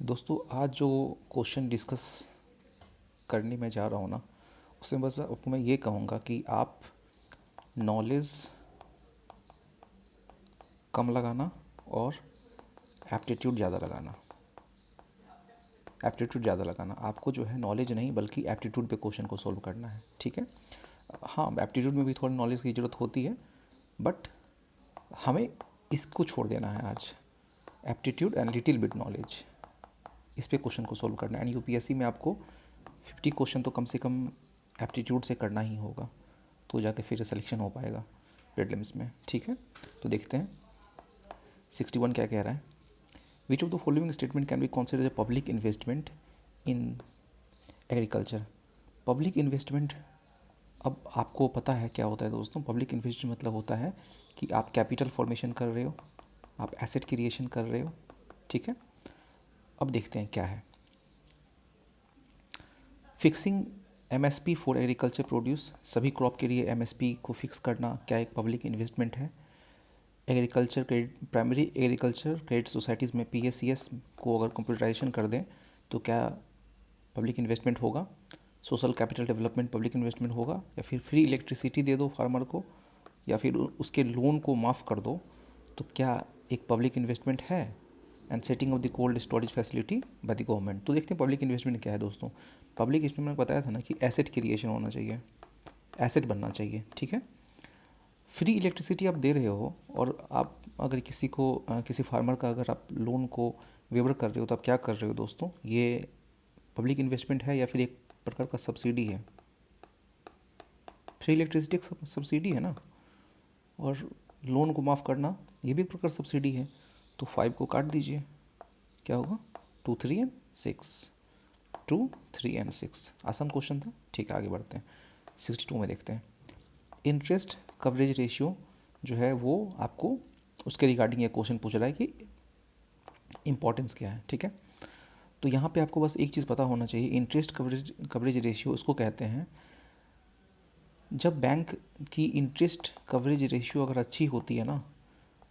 दोस्तों आज जो क्वेश्चन डिस्कस करने में जा रहा हूँ ना, उसमें बस आपको मैं ये कहूँगा कि आप नॉलेज कम लगाना और एप्टीट्यूड ज़्यादा लगाना। एप्टीट्यूड ज़्यादा लगाना, आपको जो है नॉलेज नहीं बल्कि एप्टीट्यूड पे क्वेश्चन को सोल्व करना है। ठीक है, हाँ एप्टीट्यूड में भी थोड़ी नॉलेज की ज़रूरत होती है, बट हमें इसको छोड़ देना है आज। Aptitude and little bit knowledge, इस पे क्वेश्चन को सोल्व करना है। एंड यूपीएससी में आपको 50 क्वेश्चन तो कम से कम एप्टीट्यूड से करना ही होगा, तो जाके फिर सिलेक्शन हो पाएगा प्रीलिम्स में। ठीक है, तो देखते हैं 61 क्या कह रहा है। Which of the following statement can be considered a public investment in agriculture. Public investment, अब आपको पता है क्या होता है दोस्तों। पब्लिक इन्वेस्टमेंट मतलब होता है कि आप कैपिटल फॉर्मेशन कर रहे हो, आप एसेट क्रिएशन कर रहे हो। ठीक है, अब देखते हैं क्या है। Fixing MSP for agriculture produce, सभी क्रॉप के लिए एमएसपी को फिक्स करना क्या एक पब्लिक इन्वेस्टमेंट है। Agriculture credit, primary agriculture credit societies में पीएससीएस को अगर कंप्यूटराइजेशन कर दें तो क्या पब्लिक इन्वेस्टमेंट होगा। Social capital development public investment होगा, या फिर फ्री इलेक्ट्रिसिटी दे दो फार्मर को, या फिर उसके लोन को माफ़ कर दो, तो क्या एक पब्लिक इन्वेस्टमेंट है। And setting of the cold storage facility by the government. तो देखते हैं पब्लिक इन्वेस्टमेंट क्या है दोस्तों। पब्लिक इन्वेस्टमेंट में बताया था ना कि एसेट क्रिएशन होना चाहिए, एसेट बनना चाहिए। ठीक है, फ्री इलेक्ट्रिसिटी आप दे रहे हो, और आप अगर किसी को किसी फार्मर का अगर आप लोन को वेवर कर रहे हो तो आप क्या कर रहे हो दोस्तों, ये पब्लिक इन्वेस्टमेंट है या फिर एक प्रकार का सब्सिडी है। फ्री इलेक्ट्रिसिटी एक सब्सिडी है ना, और लोन को माफ़ करना ये भी एक प्रकार सब्सिडी है। तो 5 को काट दीजिए, क्या होगा 2 3 एंड 6, 2 3 एंड 6। आसान क्वेश्चन था। ठीक है, आगे बढ़ते हैं 62 में देखते हैं। इंटरेस्ट कवरेज रेशियो जो है वो आपको उसके रिगार्डिंग ये क्वेश्चन पूछ रहा है कि इंपॉर्टेंस क्या है। ठीक है, तो यहाँ पे आपको बस एक चीज़ पता होना चाहिए। इंटरेस्ट कवरेज रेशियो उसको कहते हैं जब बैंक की इंटरेस्ट कवरेज रेशियो अगर अच्छी होती है ना,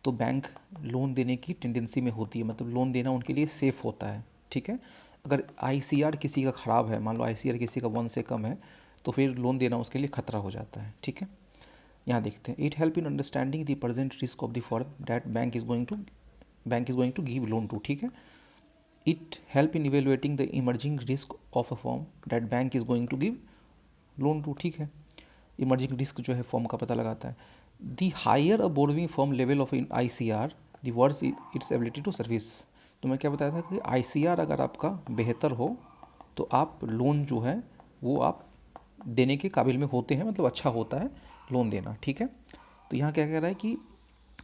तो बैंक लोन देने की टेंडेंसी में होती है, मतलब लोन देना उनके लिए सेफ़ होता है। ठीक है, अगर आईसीआर किसी का ख़राब है, मान लो आईसीआर किसी का 1 से कम है, तो फिर लोन देना उसके लिए खतरा हो जाता है। ठीक है, यहाँ देखते हैं। It help in understanding the present risk of the firm that bank is going to give loan to. ठीक है, it help in evaluating the emerging risk of a firm that bank is going to give loan to. ठीक है, emerging risk जो है firm का पता लगाता है। The higher a borrowing firm level of I C R the worse its ability to service. तो मैं क्या बताया था कि आई सी आर अगर आपका बेहतर हो तो आप लोन जो है वो आप देने के काबिल में होते हैं, मतलब अच्छा होता है लोन देना। ठीक है, तो यहाँ क्या कह रहा है कि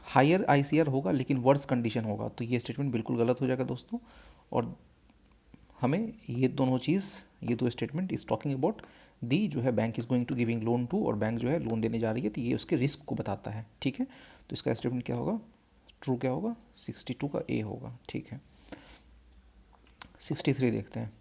हायर आई सी आर होगा लेकिन वर्स कंडीशन होगा, तो ये स्टेटमेंट बिल्कुल गलत हो जाएगा दोस्तों। और हमें ये दोनों चीज़, ये दो statement is talking about the जो है bank is going to giving loan to, और बैंक जो है लोन देने जा रही है, तो ये उसके रिस्क को बताता है। ठीक है, तो इसका स्टेटमेंट क्या होगा, ट्रू क्या होगा, 62 का ए होगा। ठीक है, 63 देखते हैं।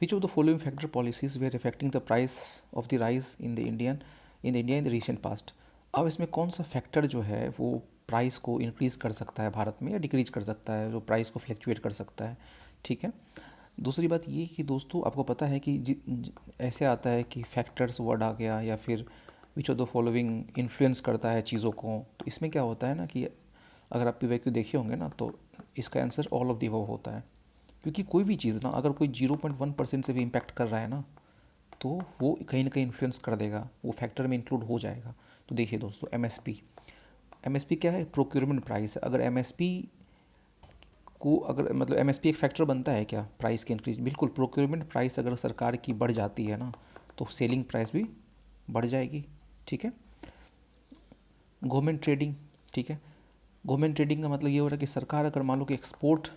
Which of the following factor policies were affecting the price of the rice in India in the recent past. अब इसमें कौन सा फैक्टर जो है वो प्राइस को इंक्रीज़ कर सकता है भारत में, या डिक्रीज कर सकता है, जो प्राइस को फ्लैक्चुएट कर सकता है। ठीक है, दूसरी बात ये कि दोस्तों आपको पता है कि ऐसे आता है कि फैक्टर्स वर्ड आ गया, या फिर विच ऑफ द फॉलोइंग इन्फ्लुएंस करता है चीज़ों को। तो इसमें क्या होता है ना कि अगर आप PYQ देखे होंगे ना, तो इसका answer all of the above होता है। क्योंकि कोई भी चीज़ ना अगर कोई 0.1% से भी इम्पैक्ट कर रहा है ना, तो वो कहीं ना कहीं इन्फ्लुएंस कर देगा, वो फैक्टर में इंक्लूड हो जाएगा। तो देखिए दोस्तों, एमएसपी क्या है, प्रोक्योरमेंट प्राइस। अगर एमएसपी को अगर मतलब एमएसपी एक फैक्टर बनता है क्या प्राइस के इंक्रीज, बिल्कुल। प्रोक्योरमेंट प्राइस अगर सरकार की बढ़ जाती है ना, तो सेलिंग प्राइस भी बढ़ जाएगी। ठीक है, गवर्नमेंट ट्रेडिंग। ठीक है, गवर्नमेंट ट्रेडिंग का मतलब ये हो रहा है कि सरकार अगर मान लो कि एक्सपोर्ट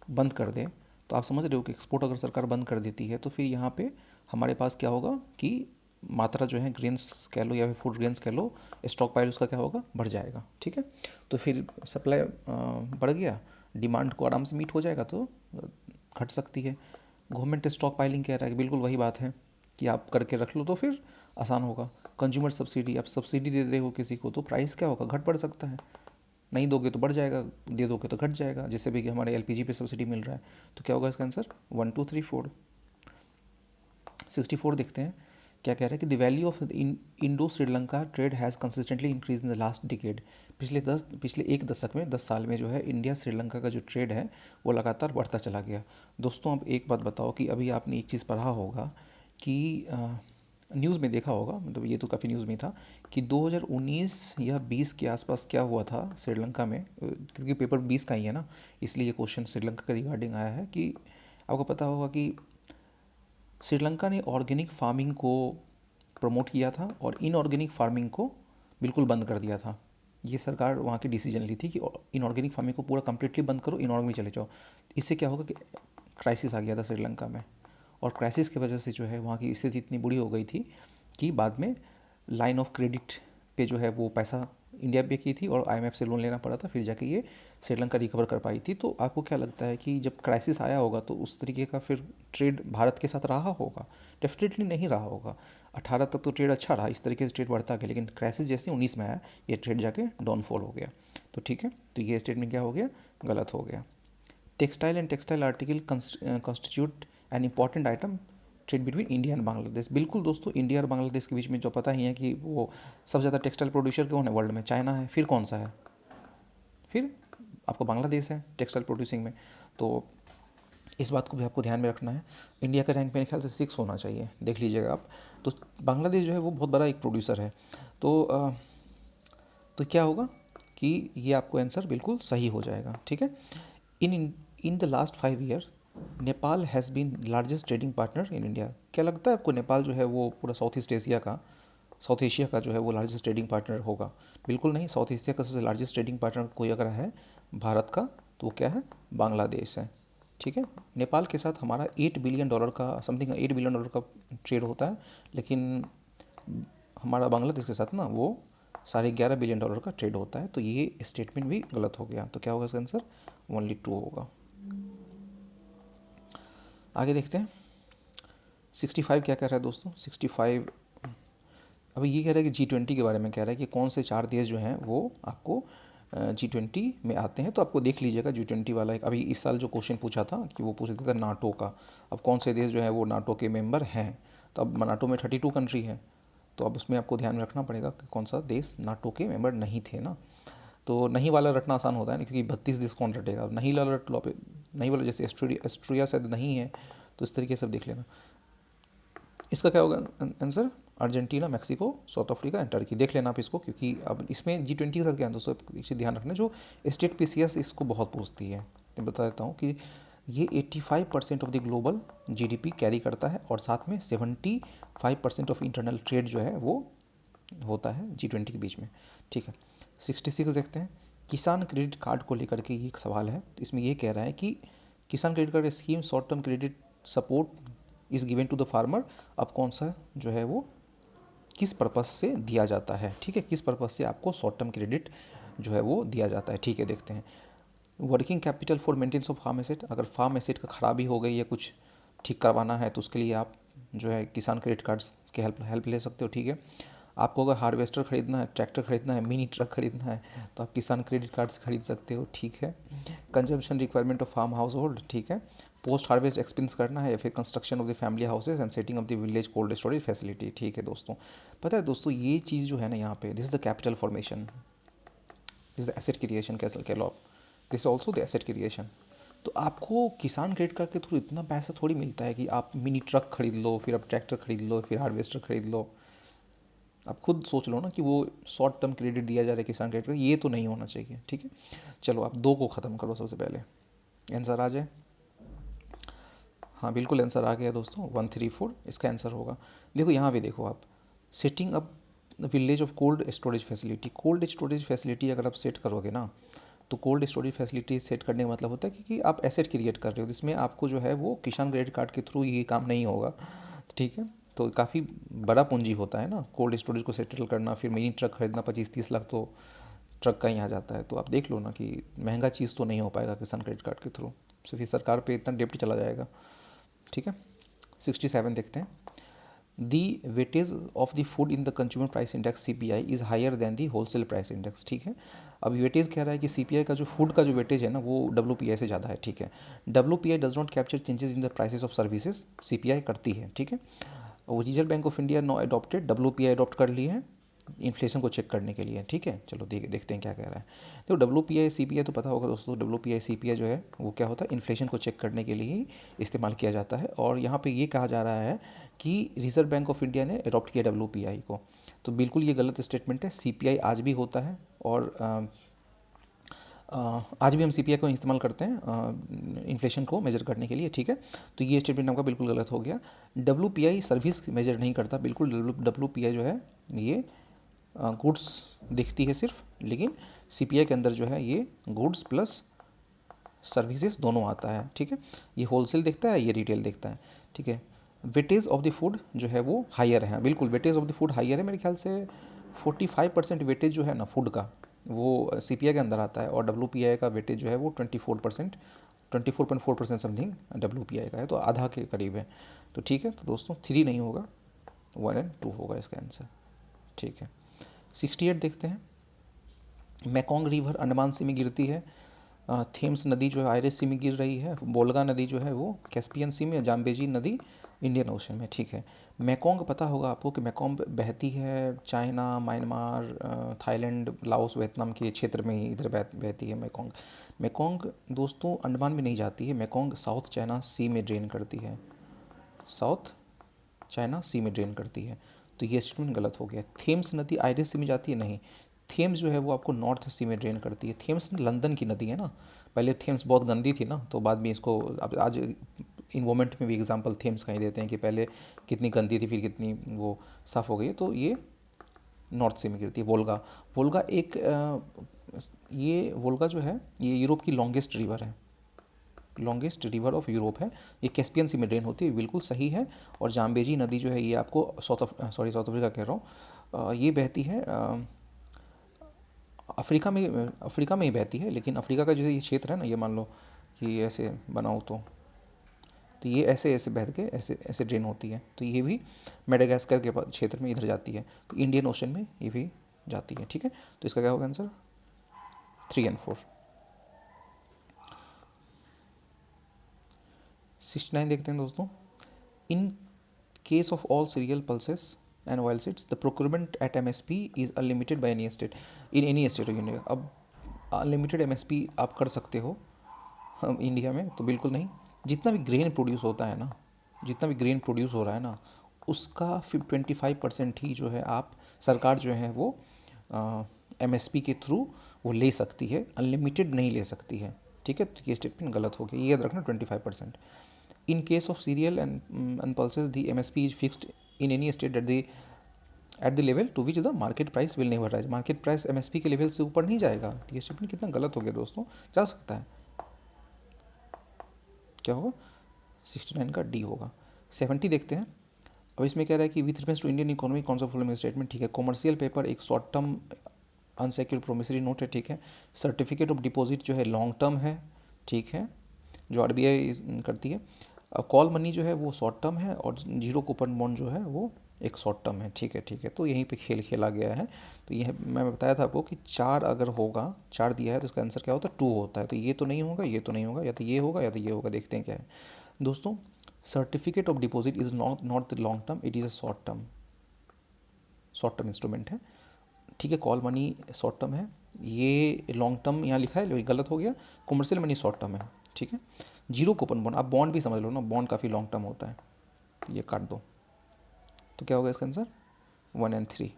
बंद कर दे, तो आप समझ रहे हो कि एक्सपोर्ट अगर सरकार बंद कर देती है तो फिर यहाँ पे हमारे पास क्या होगा कि मात्रा जो है ग्रेन्स कह लो या फिर फूड ग्रेन्स कह लो, स्टॉक पाइल उसका क्या होगा, बढ़ जाएगा। ठीक है, तो फिर सप्लाई बढ़ गया, डिमांड को आराम से मीट हो जाएगा, तो घट सकती है। गवर्नमेंट स्टॉक पाइलिंग कह रहा है कि बिल्कुल वही बात है कि आप करके रख लो तो फिर आसान होगा। कंज्यूमर सब्सिडी, आप सब्सिडी दे रहे हो किसी को, तो प्राइस क्या होगा, घट बढ़ सकता है। नहीं दोगे तो बढ़ जाएगा, दे दोगे तो घट जाएगा, जैसे भी कि हमारे एलपीजी पे सब्सिडी मिल रहा है। तो क्या होगा इसका आंसर 1 2 3 4। 64 देखते हैं क्या कह रहा है कि the value of Indo Sri Lanka trade has consistently increase in the last decade. पिछले एक दशक में 10 साल में जो है इंडिया श्रीलंका का जो ट्रेड है वो लगातार बढ़ता चला गया। दोस्तों अब एक बात बताओ कि अभी आपने एक चीज़ पढ़ा होगा कि न्यूज़ में देखा होगा, मतलब ये तो काफ़ी न्यूज़ में था कि 2019 या 20 के आसपास क्या हुआ था श्रीलंका में, क्योंकि पेपर 20 का ही है ना, इसलिए ये क्वेश्चन श्रीलंका के रिगार्डिंग आया है कि आपको पता होगा कि श्रीलंका ने ऑर्गेनिक फार्मिंग को प्रमोट किया था और इनऑर्गेनिक फार्मिंग को बिल्कुल बंद कर दिया था। ये सरकार वहाँ की डिसीजन ली थी कि इनऑर्गेनिक फार्मिंग को पूरा कम्प्लीटली बंद करो, इनऑर्गेनिक चले जाओ। इससे क्या होगा कि क्राइसिस आ गया था श्रीलंका में, और क्राइसिस की वजह से जो है वहाँ की स्थिति इतनी बुरी हो गई थी कि बाद में लाइन ऑफ क्रेडिट पे जो है वो पैसा इंडिया पे की थी और आईएमएफ से लोन लेना पड़ा था, फिर जाके ये श्रीलंका रिकवर कर पाई थी। तो आपको क्या लगता है कि जब क्राइसिस आया होगा तो उस तरीके का फिर ट्रेड भारत के साथ रहा होगा? डेफिनेटली नहीं रहा होगा। 18 तक तो ट्रेड अच्छा रहा, इस तरीके से ट्रेड बढ़ता गया, लेकिन क्राइसिस जैसे 19 में आया ये ट्रेड जाके डाउनफॉल हो गया। तो ठीक है, तो ये स्टेटमेंट क्या हो गया? गलत हो गया। Textile and textile article constitute an important item trade between India and Bangladesh. बिल्कुल दोस्तों, इंडिया और बांग्लादेश के बीच में जो पता ही है कि वो सबसे ज़्यादा टेक्सटाइल प्रोड्यूसर कौन है वर्ल्ड में? चाइना है। फिर कौन सा है? फिर आपको बांग्लादेश है टेक्सटाइल प्रोड्यूसिंग में। तो इस बात को भी आपको ध्यान में रखना है। इंडिया का रैंक मेरे ख्याल से 6 होना चाहिए, देख लीजिएगा आप। तो बांग्लादेश जो है वो बहुत बड़ा एक प्रोड्यूसर है। तो क्या होगा कि ये आपको आंसर बिल्कुल सही हो जाएगा। ठीक है। In the last 5 year Nepal has been largest trading partner in India. क्या लगता है आपको नेपाल जो है वो पूरा साउथ एशिया का जो है वो लार्जेस्ट ट्रेडिंग पार्टनर होगा? बिल्कुल नहीं। साउथ एशिया का सबसे लार्जेस्ट ट्रेडिंग पार्टनर कोई अगर है भारत का तो वो क्या है? बांग्लादेश है। ठीक है। नेपाल के साथ हमारा $8 बिलियन का समथिंग $8 बिलियन का ट्रेड होता है, लेकिन हमारा बांग्लादेश के साथ ना वो $11.5 बिलियन का ट्रेड होता है। तो ये स्टेटमेंट भी गलत हो गया। तो क्या होगा इसका आंसर? ओनली 2 होगा। आगे देखते हैं 65 क्या कह रहा है दोस्तों। 65 अभी ये कह रहा है कि G20 के बारे में कह रहा है कि कौन से 4 देश जो हैं वो आपको G20 में आते हैं। तो आपको देख लीजिएगा G20 वाला एक अभी इस साल जो क्वेश्चन पूछा था कि वो पूछ रहा था नाटो का। अब कौन से देश जो है वो नाटो के मेंबर हैं? तो अब नाटो में 32 कंट्री है, तो अब उसमें आपको ध्यान में रखना पड़ेगा कि कौन सा देश नाटो के मेंबर नहीं थे ना। तो नहीं वाला रटना आसान होता है ना, क्योंकि 32 देश कौन रटेगा। अब नहीं वाला रट लो। नहीं वाला जैसे एस्ट्रिया शायद नहीं है, तो इस तरीके से देख लेना। इसका क्या होगा answer? Argentina, Mexico, south Africa and Turkey. देख लेना आप इसको, क्योंकि अब इसमें G20 के साथ क्या है दोस्तों, एक चीज़ ध्यान रखना, जो स्टेट PCS इसको बहुत पूछती है। मैं बता देता हूँ कि ये 85% of the global GDP carry करता है और साथ में 75% ऑफ इंटरनल ट्रेड जो है वो होता है G20 के बीच में। ठीक है। 66 देखते हैं। किसान क्रेडिट कार्ड को लेकर के ये एक सवाल है। तो इसमें ये कह रहा है कि Kisan credit card scheme short term credit support is given to the farmer. अब कौन सा जो है वो किस पर्पस से दिया जाता है? ठीक है, किस पर्पस से आपको शॉर्ट टर्म क्रेडिट जो है वो दिया जाता है? ठीक है, देखते हैं। Working capital for maintenance of farm asset. अगर फार्म एसेट का खराबी हो गई या कुछ ठीक करवाना है तो उसके लिए आप जो है किसान क्रेडिट कार्ड्स के हेल्प ले सकते हो। ठीक है। आपको अगर हार्वेस्टर खरीदना है, ट्रैक्टर खरीदना है, मिनी ट्रक खरीदना है तो आप किसान क्रेडिट कार्ड से खरीद सकते हो। ठीक है। Consumption requirement of farm household. ठीक है। पोस्ट हार्वेस्ट एक्सपेंस करना है या फिर construction of the family houses and setting of the village cold storage facility. ठीक है दोस्तों। पता है दोस्तों ये चीज़ जो है ना यहाँ पे, this is the capital formation, this the asset creation कह लो आप, this also the asset creation. तो आपको किसान क्रेडिट कार्ड के थ्रू इतना पैसा थोड़ी मिलता है कि आप मिनी ट्रक खरीद लो, फिर आप ट्रैक्टर खरीद लो, फिर हार्वेस्टर खरीद लो। आप खुद सोच लो ना कि वो शॉर्ट टर्म क्रेडिट दिया जा रहा है किसान क्रेडिट कार्ड, ये तो नहीं होना चाहिए। ठीक है। चलो आप 2 को ख़त्म करो सबसे पहले, आंसर आ जाए। हाँ बिल्कुल आंसर आ गया दोस्तों, 134 इसका आंसर होगा। देखो यहाँ पे देखो आप, setting up village of cold storage facility. Cold storage facility अगर आप सेट करोगे ना, तो कोल्ड स्टोरेज फैसिलिटी सेट करने का मतलब होता है कि आप एसेट क्रिएट कर रहे हो, जिसमें आपको जो है वो किसान क्रेडिट कार्ड के थ्रू ये काम नहीं होगा। ठीक है। तो काफ़ी बड़ा पूंजी होता है ना कोल्ड स्टोरेज को सेटल करना, फिर मिनी ट्रक खरीदना 25-30 लाख तो ट्रक का ही आ जाता है। तो आप देख लो ना कि महंगा चीज़ तो नहीं हो पाएगा किसान क्रेडिट कार्ड के थ्रू, सिर्फ सरकार पे इतना डेप्ट चला जाएगा। ठीक है। 67 देखते हैं। The weightage of the food in the consumer price index CPI is higher than the wholesale price index, ठीक है। अब वेटेज कह रहा है कि CPI का जो फूड का जो वेटेज है ना वो WPI से ज़्यादा है, ठीक है। WPI does not capture changes in the prices of services, CPI करती है, ठीक है। और reserve bank of India no adopted, WPI adopt कर ली है इन्फ्लेशन को चेक करने के लिए, ठीक है। चलो देखते हैं क्या कह रहा है। तो WPI CPI तो पता होगा दोस्तों, WPI CPI जो है वो क्या होता है, इन्फ्लेशन को चेक करने के लिए ही इस्तेमाल किया जाता है। और यहाँ पे ये कहा जा रहा है कि रिजर्व बैंक ऑफ इंडिया ने अडॉप्ट किया WPI को, तो बिल्कुल ये गलत स्टेटमेंट है। CPI आज भी होता है और आज भी हम CPI को इस्तेमाल करते हैं इन्फ्लेशन को मेजर करने के लिए, ठीक है। तो ये स्टेटमेंट आपका बिल्कुल गलत हो गया। WPI सर्विस मेजर नहीं करता, बिल्कुल WPI जो है ये गुड्स दिखती है सिर्फ, लेकिन CPI के अंदर जो है ये गुड्स प्लस सर्विसेज दोनों आता है, ठीक है। ये होलसेल देखता है, ये रिटेल देखता है, ठीक है। वेटेज ऑफ द फूड जो है वो हायर है, बिल्कुल weightage of the food higher है, मेरे ख्याल से 45% वेटेज जो है ना फूड का वो CPI के अंदर आता है, और WPI का वेटेज जो है वो 24%, 24.4% समथिंग WPI का है, तो आधा के करीब है। तो ठीक है, तो दोस्तों 3 नहीं होगा, 1 और 2 होगा इसका आंसर, ठीक है। 68 देखते हैं। मैकोंग रिवर अंडमान सी में गिरती है, थेम्स नदी जो है आयरिश सी में गिर रही है, बोलगा नदी जो है वो कैस्पियन सी में, जाम्बेजी नदी इंडियन ओशन में, ठीक है। मैकोंग पता होगा आपको कि मैकोंग बहती है China, Myanmar, Thailand, Laos, Vietnam के क्षेत्र में ही इधर बहती है मैकोंग। मैकोंग दोस्तों अंडमान में नहीं जाती है, मैकोंग साउथ चाइना सी में ड्रेन करती है, साउथ चाइना सी में ड्रेन करती है, तो ये स्टेटमेंट गलत हो गया। थेम्स नदी आयरिश सी में जाती है, नहीं, थेम्स जो है वो आपको नॉर्थ सी में ड्रेन करती है। थेम्स लंदन की नदी है ना, पहले थेम्स बहुत गंदी थी ना, तो बाद में इसको अब आज इन्वॉल्वमेंट में भी एग्जांपल थेम्स का ही देते हैं कि पहले कितनी गंदी थी फिर कितनी वो साफ़ हो गई, तो ये नॉर्थ सी में गिरती है। वोल्गा, वोल्गा एक ये वोल्गा जो है ये यूरोप की लॉन्गेस्ट रिवर है, लॉन्गेस्ट रिवर ऑफ यूरोप है, ये कैस्पियन सी में ड्रेन होती है, बिल्कुल सही है। और जाम्बेजी नदी जो है ये आपको साउथ अफ्रीका कह रहा हूँ, ये बहती है अफ्रीका में ही बहती है, लेकिन अफ्रीका का जो ये क्षेत्र है ना, ये मान लो कि ऐसे बनाओ तो ये ऐसे ऐसे बह के ऐसे ऐसे ड्रेन होती है, तो ये भी मेडागास्कर के क्षेत्र में इधर जाती है, तो इंडियन ओशन में ये भी जाती है, ठीक है। तो इसका क्या होगा आंसर 3 और 4। 69 देखते हैं दोस्तों। In case of all cereal pulses and oil seeds the procurement at MSP is unlimited by any state, in any state of union. अब अनलिमिटेड MSP आप कर सकते हो हम इंडिया में तो बिल्कुल नहीं। जितना भी ग्रेन प्रोड्यूस होता है ना, जितना भी ग्रेन प्रोड्यूस हो रहा है ना, उसका 25% ही जो है आप सरकार जो है वो MSP के थ्रू वो ले सकती है, अनलिमिटेड नहीं ले सकती है, ठीक है। तो ये स्टेटमेंट गलत हो गया, ये याद रखना 25%। In case of cereal and pulses the MSP is fixed in any state at the level to which the market price will never rise, market price MSP के लेवल से ऊपर नहीं जाएगा। तो ये स्टेटमेंट कितना गलत हो गया दोस्तों, जा सकता है, क्या होगा 69 का डी होगा। 70 देखते हैं। अब इसमें कह रहा है कि with reference to Indian economy कौन सा फॉलोइंग स्टेटमेंट, ठीक है। कॉमर्शियल पेपर एक short term unsecured promissory note है, ठीक है। सर्टिफिकेट ऑफ डिपॉजिट जो है लॉन्ग टर्म है, ठीक है, जो RBI करती है। कॉल मनी जो है वो शॉर्ट टर्म है, और जीरो कूपन बॉन्ड जो है वो एक शॉर्ट टर्म है, ठीक है, ठीक है। तो यहीं पे खेल खेला गया है। तो यह मैं बताया था आपको कि 4 अगर होगा, 4 दिया है तो इसका आंसर क्या होता है 2 होता है, तो ये तो नहीं होगा, ये तो नहीं होगा, या तो ये होगा या तो ये होगा। देखते हैं क्या है दोस्तों। Certificate of deposit is not the long term, it is a short term instrument है, ठीक है। कॉल मनी शॉर्ट टर्म है, ये लॉन्ग टर्म यहाँ लिखा है लेकिन गलत हो गया। कॉमर्शियल मनी शॉर्ट टर्म है, ठीक है। जीरो कूपन बॉन्ड, आप बॉन्ड भी समझ लो ना, बॉन्ड काफ़ी लॉन्ग टर्म होता है, तो ये काट दो। तो क्या होगा इसका आंसर 1 और 3,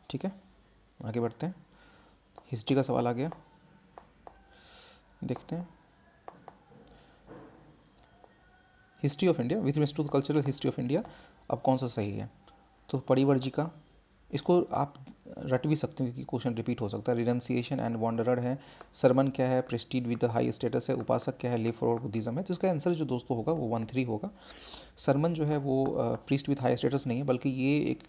ठीक है। आगे बढ़ते हैं। हिस्ट्री का सवाल आ गया, देखते हैं। History of India with respect to the cultural history of India, अब कौन सा सही है। तो परिवर्जिका, इसको आप रट भी सकते हो क्योंकि क्वेश्चन रिपीट हो सकता है। रिनंसिएशन एंड वॉन्डरर है। सरमन क्या है, Prestige with the high status है। उपासक क्या है, लिव फॉर बुद्धिज्म है। तो इसका आंसर जो दोस्तों होगा वो 1-3 होगा। सरमन जो है वो प्रीस्ट विद हाई स्टेटस नहीं है, बल्कि ये एक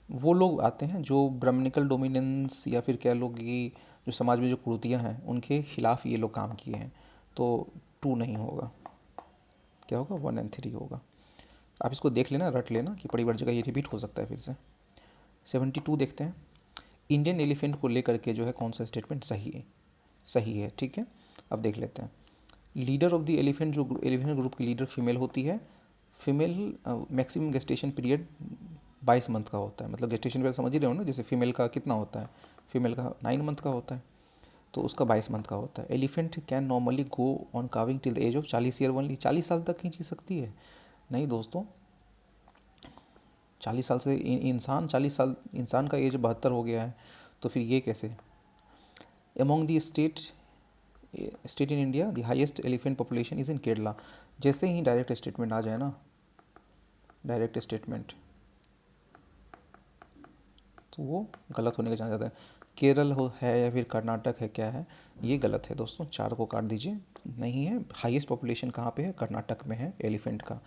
वो लोग आते हैं जो ब्राह्मणिकल डोमिनेंस या फिर कह लो कि जो समाज में जो कुरीतियाँ हैं उनके खिलाफ ये लोग काम किए हैं, तो 2 नहीं होगा, क्या होगा 1 and 3 होगा। आप इसको देख लेना, रट लेना कि बड़ी बार जगह ये रिपीट हो सकता है फिर से। 72 देखते हैं। इंडियन एलिफेंट को लेकर के जो है कौन सा स्टेटमेंट सही है, सही है, ठीक है। अब देख लेते हैं। लीडर ऑफ द एलिफेंट, जो एलिफेंट ग्रुप की लीडर फीमेल होती है, female maximum gestation period 22 month का होता है। मतलब गेस्टेशन पीरियड समझ ही रहे हो ना, जैसे फीमेल का कितना होता है, फीमेल का 9 मंथ का होता है, तो उसका 22 मंथ का होता है। Elephant can normally go on calving till the age of 40 year only. 40 साल तक ही जी सकती है? नहीं दोस्तों, 40 साल से इंसान, 40 साल इंसान का एज 72 हो गया है, तो फिर ये कैसे? Among the state in India the highest elephant population is in Kerala. जैसे ही डायरेक्ट स्टेटमेंट आ जाए ना, डायरेक्ट स्टेटमेंट, तो वो गलत होने का चांस ज़्यादा है। केरल हो है या फिर कर्नाटक है, क्या है, ये गलत है दोस्तों। 4 को काट दीजिए, नहीं है। हाईएस्ट पॉपुलेशन कहाँ पे है? कर्नाटक में है एलिफेंट का।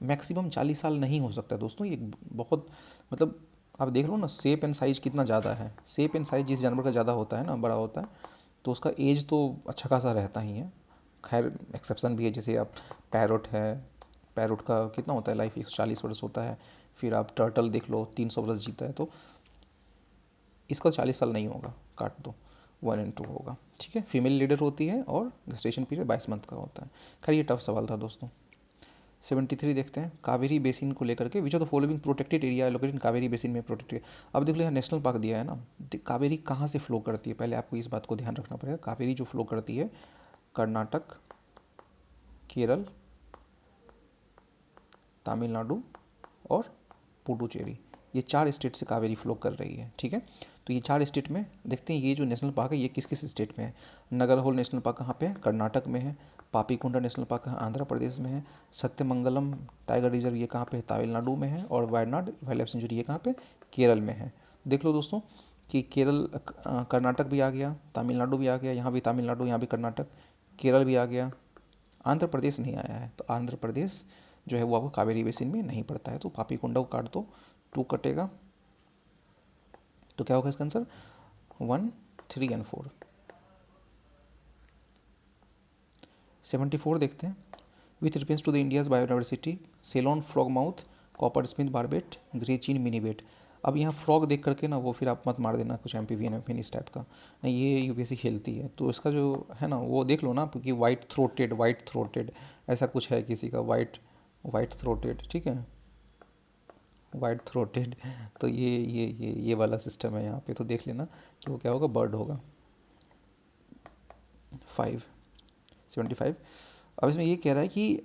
मैक्सिमम 40 साल नहीं हो सकता दोस्तों, ये बहुत, मतलब आप देख लो ना, शेप एंड साइज कितना ज़्यादा है। शेप एंड साइज जिस जानवर का ज़्यादा होता है ना, बड़ा होता है, तो उसका एज तो अच्छा खासा रहता ही है। खैर एक्सेप्शन भी है, जैसे आप पैरोट है, पैरोट का कितना होता है लाइफ, 140 वर्ष होता है। फिर आप टर्टल देख लो, 300 वर्ष जीता है, तो इसका 40 साल नहीं होगा, काट दो, 1 and 2 होगा, ठीक है। फीमेल लीडर होती है और गेस्टेशन पीरियड 22 मंथ का होता है। खैर ये टफ सवाल था दोस्तों। 73 देखते हैं। कावेरी बेसिन को लेकर के, विच of the following protected area located in Kaveri basin में प्रोटेक्टेड। अब देख लो यहाँ नेशनल पार्क दिया है ना, कावेरी कहाँ से फ्लो करती है, पहले आपको इस बात को ध्यान रखना पड़ेगा। कावेरी जो फ्लो करती है कर्नाटक, केरल, तमिलनाडु और पुडुचेरी, ये 4 स्टेट से कावेरी फ्लो कर रही है, ठीक है। तो ये 4 स्टेट में देखते हैं, ये जो नेशनल पार्क है ये किस किस स्टेट में है। नगरहोल नेशनल पार्क कहाँ पे है? कर्नाटक में है। पापीकोंडा नेशनल पार्क है, आंध्र प्रदेश में है। सत्यमंगलम टाइगर रिजर्व ये कहाँ पे है? तमिलनाडु में है। और वायनाड वाइल्ड लाइफ सेंचुरी ये कहाँ पे? केरल में है। देख लो दोस्तों कि केरल, कर्नाटक भी आ गया, तमिलनाडु भी आ गया, यहाँ भी तमिलनाडु, यहाँ भी कर्नाटक, केरल भी आ गया, आंध्र प्रदेश नहीं आया है। तो आंध्र प्रदेश जो है वो आपको कावेरी बेसिन में नहीं पड़ता है, तो पापीकोंडा को काट दो, 2 कटेगा, तो क्या होगा इसका आंसर? 1, 3 and 4। 74 देखते हैं। With reference to the India's biodiversity, Ceylon, frogmouth, coppersmith barbet, grey chin, minivet. अब यहाँ फ्रॉग देख करके ना वो फिर आप मत मार देना कुछ एमपीवीएन इस टाइप का, नहीं ये यूपीएससी खेलती है। तो इसका जो है ना वो देख लो ना, क्योंकि वाइट थ्रोटेड ऐसा कुछ है किसी का, वाइट थ्रोटेड, ठीक है, वाइट थ्रोटेड। तो ये वाला सिस्टम है यहाँ पे, तो देख लेना कि वो क्या होगा, बर्ड होगा। 75। अब इसमें ये कह रहा है कि,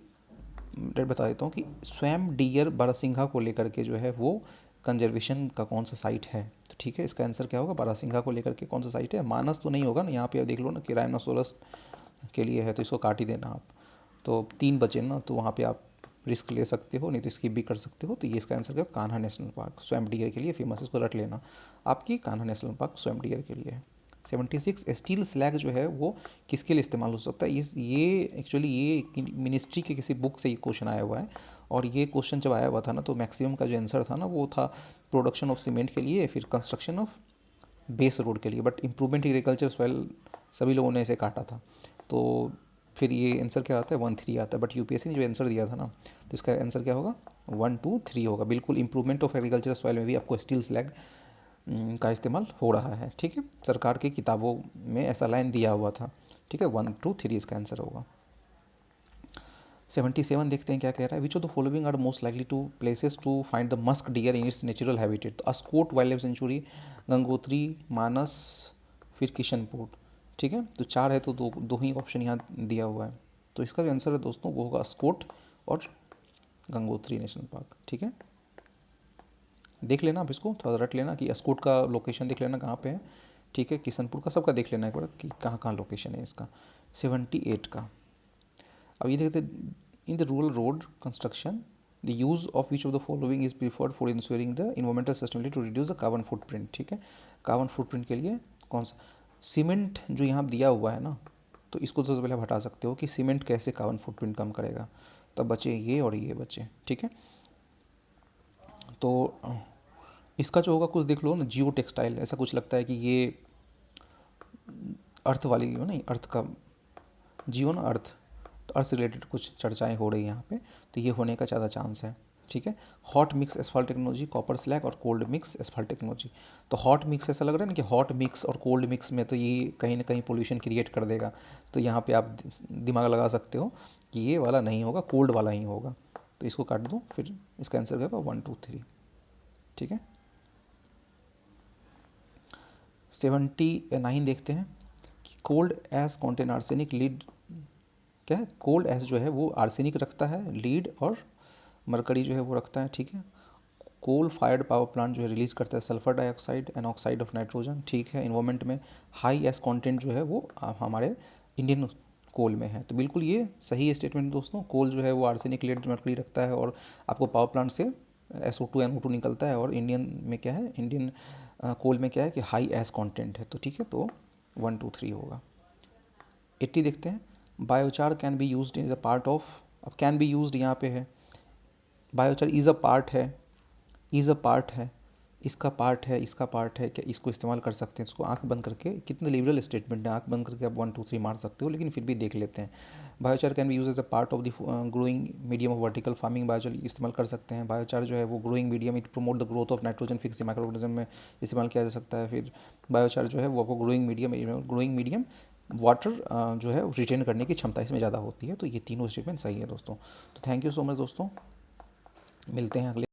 डेट बता देता हूँ कि स्वयं डियर बारहसिंघा को लेकर के जो है वो कंजर्वेशन का कौन सा साइट है। तो ठीक है, इसका आंसर क्या होगा? बारहसिंघा को लेकर के कौन सा साइट है? मानस तो नहीं होगा ना, यहाँ पे देख लो ना कि राइनोसोरस के लिए है, तो इसको काट ही देना आप। तो 3 बचे ना, तो वहाँ पे आप रिस्क ले सकते हो, नहीं तो स्किप भी कर सकते हो। तो ये इसका आंसर क्या? कान्हा नेशनल पार्क स्वयं डियर के लिए फेमस, इसको रट लेना आपकी, कान्हा नेशनल पार्क स्वयं डियर के लिए है। 76 स्टील स्लैग जो है वो किसके लिए इस्तेमाल हो सकता है? ये एक्चुअली ये मिनिस्ट्री के किसी बुक से ये क्वेश्चन आया हुआ है, और ये क्वेश्चन जब आया हुआ था ना, तो मैक्सिमम का जो आंसर था ना वो था प्रोडक्शन ऑफ सीमेंट के लिए, फिर कंस्ट्रक्शन ऑफ बेस रोड के लिए, बट इम्प्रूवमेंट एग्रीकल्चर सॉइल सभी लोगों ने इसे काटा था। तो फिर ये आंसर क्या आता है? 1, 3 आता है। बट यूपीएससी ने जो आंसर दिया था ना, तो इसका आंसर क्या होगा? 1, 2, 3 होगा। बिल्कुल इम्प्रूवमेंट ऑफ एग्रीकल्चर सॉइल में भी आपको स्टील स्लैग का इस्तेमाल हो रहा है, ठीक है। सरकार की किताबों में ऐसा लाइन दिया हुआ था, ठीक है। 1, 2, 3 इसका आंसर होगा। 77 देखते हैं क्या कह रहा है। Which of the following are most likely to places to find the musk deer in its natural habitat. तो Askot wildlife sanctuary, Gangotri, Manas, फिर किशनपुर, ठीक है। तो 4 है, तो दो ही ऑप्शन यहाँ दिया हुआ है। तो इसका जो आंसर है दोस्तों वो होगा अस्कोट और गंगोत्री नेशनल पार्क, ठीक है। देख लेना आप इसको, थोड़ा रट लेना कि अस्कोट का लोकेशन देख लेना कहाँ पे है, ठीक है। किशनपुर का सबका देख लेना एक बार कि कहाँ कहाँ लोकेशन है इसका। 78 का, अब ये देखते, in the rural road construction the use of which of the following is preferred for ensuring the environmental sustainability to reduce the carbon footprint, ठीक है। कार्बन फुटप्रिंट के लिए कौन सा? सीमेंट जो यहाँ दिया हुआ है ना, तो इसको सबसे पहले आप हटा सकते हो कि सीमेंट कैसे कार्बन फुटप्रिंट कम करेगा। तब बचे ये और ये बचे, ठीक है। तो इसका जो होगा कुछ देख लो ना, जियो टेक्सटाइल, ऐसा कुछ लगता है कि ये अर्थ वाली हो, नहीं अर्थ का जियो ना अर्थ, तो अर्थ से रिलेटेड कुछ चर्चाएं हो रही हैं यहाँ पे, तो ये होने का ज़्यादा चांस है। ठीक है, hot mix asphalt technology, copper slag और कोल्ड मिक्स एसफाल्ट टेक्नोलॉजी। तो हॉट मिक्स ऐसा लग रहा है ना कि हॉट मिक्स और कोल्ड मिक्स में तो ये कहीं ना कहीं पोल्यूशन क्रिएट कर देगा, तो यहाँ पे आप दिमाग लगा सकते हो कि ये वाला नहीं होगा, कोल्ड वाला ही होगा। तो इसको काट दो, फिर इसका आंसर होगा 1 2 3। ठीक है, 79 देखते हैं कि cold S contain arsenic, lead क्या है, कोल्ड एस जो है वो आर्सेनिक रखता है, लीड और मरकरी जो है वो रखता है। ठीक है, कोल फायर्ड पावर प्लांट जो है रिलीज़ करता है sulphur dioxide and oxide of nitrogen. ठीक है, इन्वायरमेंट में हाई एस कंटेंट जो है वो हमारे इंडियन कोल में है। तो बिल्कुल ये सही है स्टेटमेंट दोस्तों, कोल जो है वो आर्सेनिक, लीड, मरकरी रखता है और आपको पावर प्लांट से SO2 NO2 निकलता है, और इंडियन में क्या है, इंडियन कोल में क्या है कि हाई एस कंटेंट है। तो ठीक है, तो 1 2 3 होगा। 80 देखते हैं, biochar can be used is a part of, अब कैन बी यूज्ड यहाँ पे है, बायोचार इज़ अ पार्ट है, इज़ अ पार्ट है, इसका पार्ट है, इसका पार्ट है, क्या इसको इस्तेमाल कर सकते हैं? इसको आंख बंद करके, कितने लिबरल स्टेटमेंट है, आंख बंद करके आप 1 2 3 मार सकते हो, लेकिन फिर भी देख लेते हैं। Biochar can be use as a part of the growing medium of vertical farming, biochar इस्तेमाल कर सकते हैं। बायोचार जो है वो growing medium, it promote the growth of nitrogen fix microorganism में इस्तेमाल किया जा सकता है। फिर बायोचार जो है वो आपको ग्रोइंग मीडियम वाटर जो है रिटेन करने की क्षमता इसमें ज़्यादा होती है। तो ये तीनों स्टेटमेंट सही है दोस्तों। तो थैंक यू सो मच दोस्तों, मिलते हैं अगले